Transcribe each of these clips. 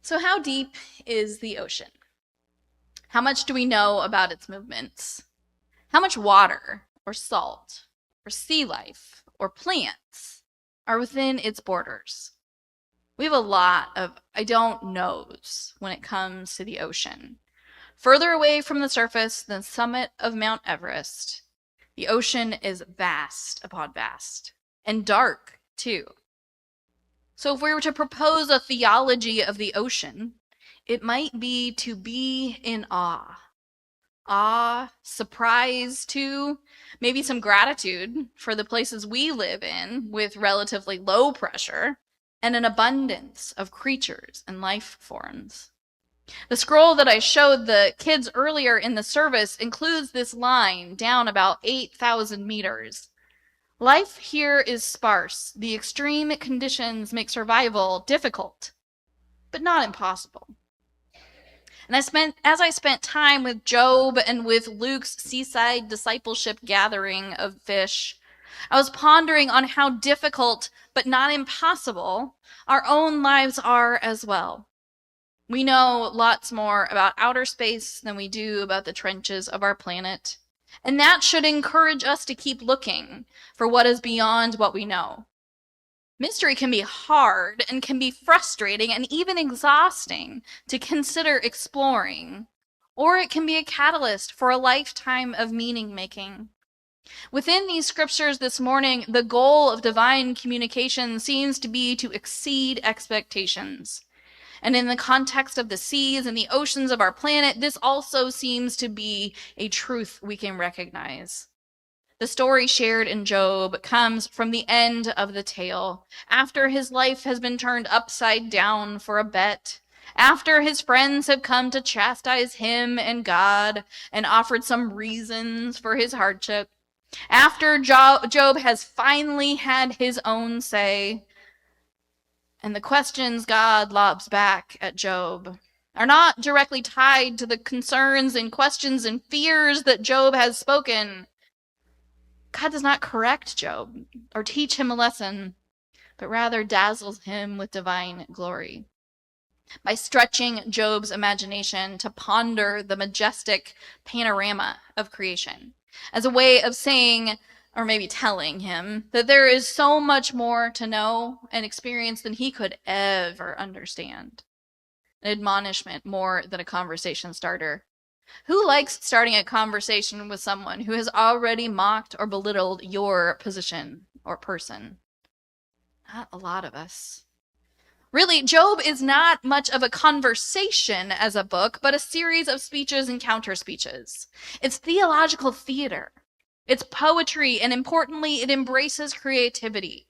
So how deep is the ocean? How much do we know about its movements? How much water or salt or sea life or plants are within its borders? We have a lot of I don't knows when it comes to the ocean. Further away from the surface than the summit of Mount Everest, the ocean is vast upon vast, and dark too. So if we were to propose a theology of the ocean, it might be to be in awe. Awe, surprise too, maybe some gratitude for the places we live in with relatively low pressure and an abundance of creatures and life forms. The scroll that I showed the kids earlier in the service includes this line down about 8,000 meters. Life here is sparse. The extreme conditions make survival difficult, but not impossible. And as I spent time with Job and with Luke's seaside discipleship gathering of fish, I was pondering on how difficult, but not impossible, our own lives are as well. We know lots more about outer space than we do about the trenches of our planet. And that should encourage us to keep looking for what is beyond what we know. Mystery can be hard and can be frustrating and even exhausting to consider exploring, or it can be a catalyst for a lifetime of meaning making. Within these scriptures this morning, the goal of divine communication seems to be to exceed expectations. And in the context of the seas and the oceans of our planet, this also seems to be a truth we can recognize. The story shared in Job comes from the end of the tale, after his life has been turned upside down for a bet, after his friends have come to chastise him and God and offered some reasons for his hardship, after Job has finally had his own say. And the questions God lobs back at Job are not directly tied to the concerns and questions and fears that Job has spoken. God does not correct Job or teach him a lesson, but rather dazzles him with divine glory. By stretching Job's imagination to ponder the majestic panorama of creation as a way of saying, or maybe telling him, that there is so much more to know and experience than he could ever understand. An admonishment more than a conversation starter. Who likes starting a conversation with someone who has already mocked or belittled your position or person? Not a lot of us. Really, Job is not much of a conversation as a book, but a series of speeches and counter speeches. It's theological theater. It's poetry, and importantly, it embraces creativity.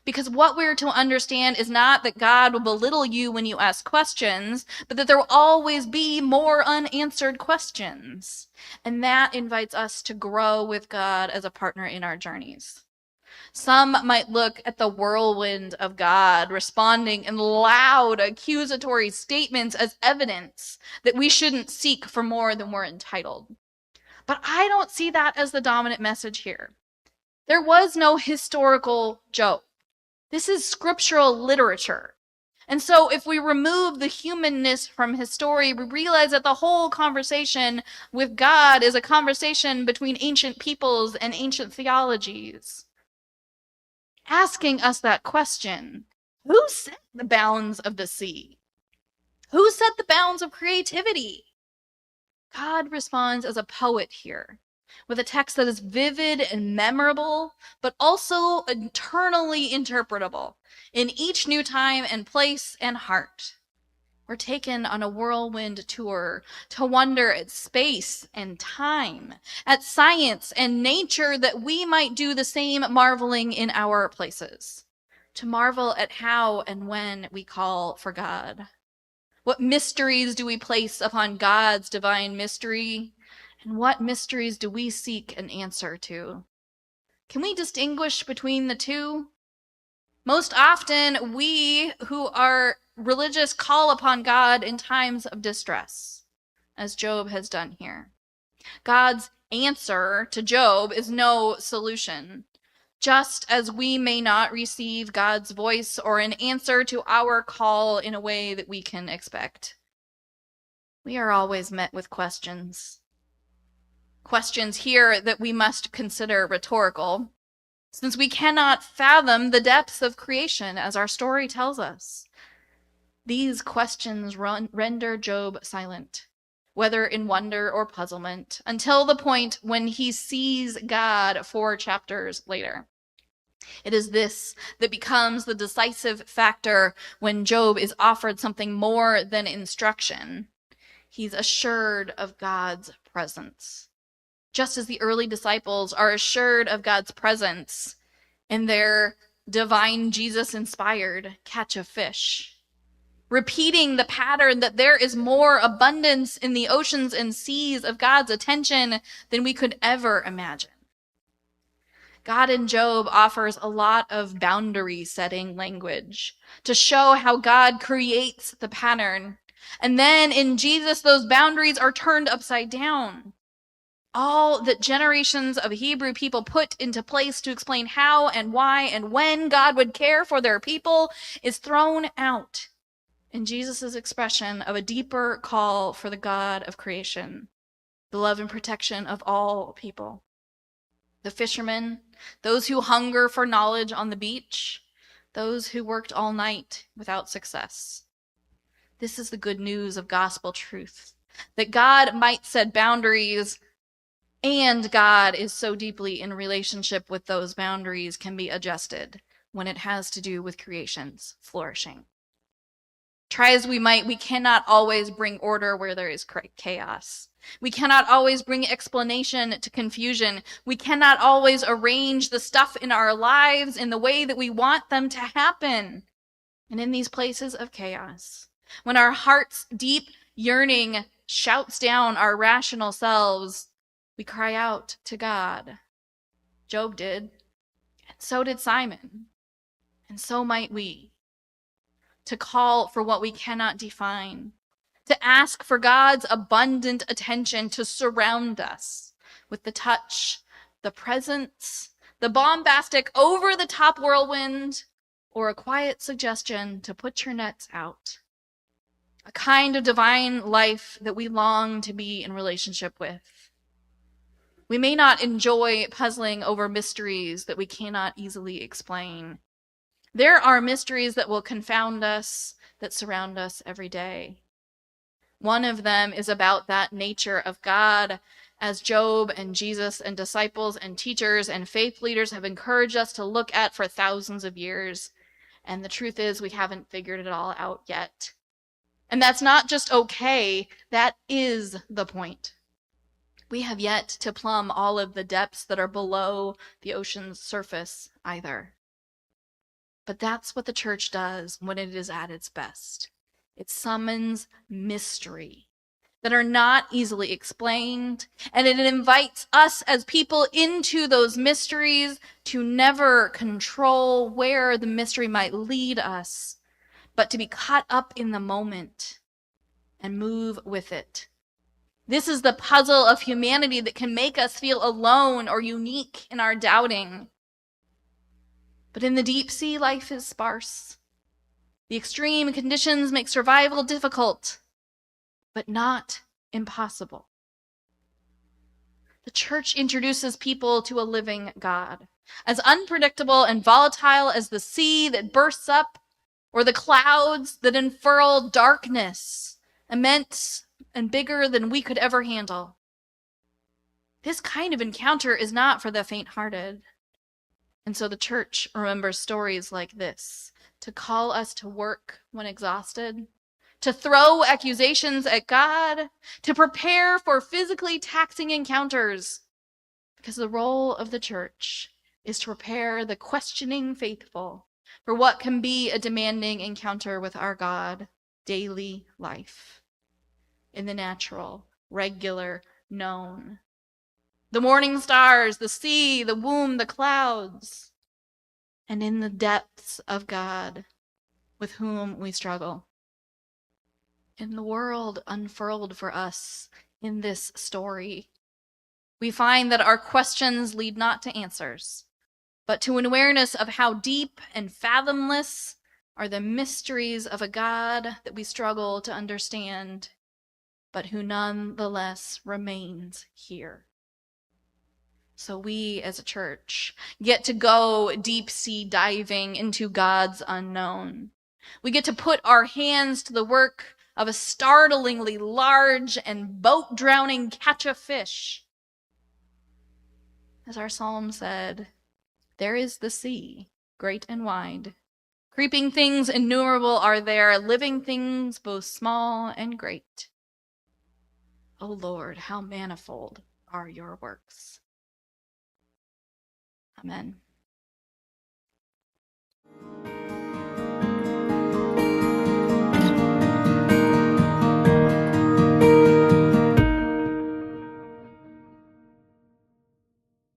Because what we're to understand is not that God will belittle you when you ask questions, but that there will always be more unanswered questions. And that invites us to grow with God as a partner in our journeys. Some might look at the whirlwind of God responding in loud accusatory statements as evidence that we shouldn't seek for more than we're entitled. But I don't see that as the dominant message here. There was no historical Job. This is scriptural literature. And so if we remove the humanness from his story, we realize that the whole conversation with God is a conversation between ancient peoples and ancient theologies. Asking us that question, who set the bounds of the sea? Who set the bounds of creativity? God responds as a poet here, with a text that is vivid and memorable, but also eternally interpretable in each new time and place and heart. We're taken on a whirlwind tour to wonder at space and time, at science and nature, that we might do the same marveling in our places, to marvel at how and when we call for God. What mysteries do we place upon God's divine mystery? And what mysteries do we seek an answer to? Can we distinguish between the two? Most often, we who are religious call upon God in times of distress, as Job has done here. God's answer to Job is no solution, just as we may not receive God's voice or an answer to our call in a way that we can expect. We are always met with questions. Questions here that we must consider rhetorical, since we cannot fathom the depths of creation as our story tells us. These questions render Job silent, whether in wonder or puzzlement, until the point when he sees God 4 chapters later. It is this that becomes the decisive factor when Job is offered something more than instruction. He's assured of God's presence, just as the early disciples are assured of God's presence in their divine Jesus-inspired catch of fish, repeating the pattern that there is more abundance in the oceans and seas of God's attention than we could ever imagine. God in Job offers a lot of boundary-setting language to show how God creates the pattern. And then in Jesus, those boundaries are turned upside down. All that generations of Hebrew people put into place to explain how and why and when God would care for their people is thrown out in Jesus' expression of a deeper call for the God of creation, the love and protection of all people. The fishermen, those who hunger for knowledge on the beach, those who worked all night without success. This is the good news of gospel truth, that God might set boundaries, and God is so deeply in relationship with those boundaries can be adjusted when it has to do with creation's flourishing. Try as we might, we cannot always bring order where there is chaos. We cannot always bring explanation to confusion. We cannot always arrange the stuff in our lives in the way that we want them to happen. And in these places of chaos, when our heart's deep yearning shouts down our rational selves, we cry out to God. Job did, and so did Simon, and so might we. To call for what we cannot define, to ask for God's abundant attention to surround us with the touch, the presence, the bombastic, over-the-top whirlwind, or a quiet suggestion to put your nets out. A kind of divine life that we long to be in relationship with. We may not enjoy puzzling over mysteries that we cannot easily explain. There are mysteries that will confound us, that surround us every day. One of them is about that nature of God, as Job and Jesus and disciples and teachers and faith leaders have encouraged us to look at for thousands of years. And the truth is, we haven't figured it all out yet. And that's not just okay, that is the point. We have yet to plumb all of the depths that are below the ocean's surface either. But that's what the church does when it is at its best. It summons mystery that are not easily explained, and it invites us as people into those mysteries to never control where the mystery might lead us, but to be caught up in the moment and move with it. This is the puzzle of humanity that can make us feel alone or unique in our doubting. But in the deep sea, life is sparse. The extreme conditions make survival difficult, but not impossible. The church introduces people to a living God, as unpredictable and volatile as the sea that bursts up, or the clouds that unfurl darkness, immense and bigger than we could ever handle. This kind of encounter is not for the faint-hearted. And so the church remembers stories like this, to call us to work when exhausted, to throw accusations at God, to prepare for physically taxing encounters, because the role of the church is to prepare the questioning faithful for what can be a demanding encounter with our God, daily life, in the natural, regular, known. The morning stars, the sea, the womb, the clouds, and in the depths of God with whom we struggle. In the world unfurled for us in this story, we find that our questions lead not to answers, but to an awareness of how deep and fathomless are the mysteries of a God that we struggle to understand, but who nonetheless remains here. So we as a church get to go deep sea diving into God's unknown. We get to put our hands to the work of a startlingly large and boat-drowning catch of fish. As our psalm said, there is the sea, great and wide. Creeping things innumerable are there, living things both small and great. O Lord, how manifold are your works. Amen.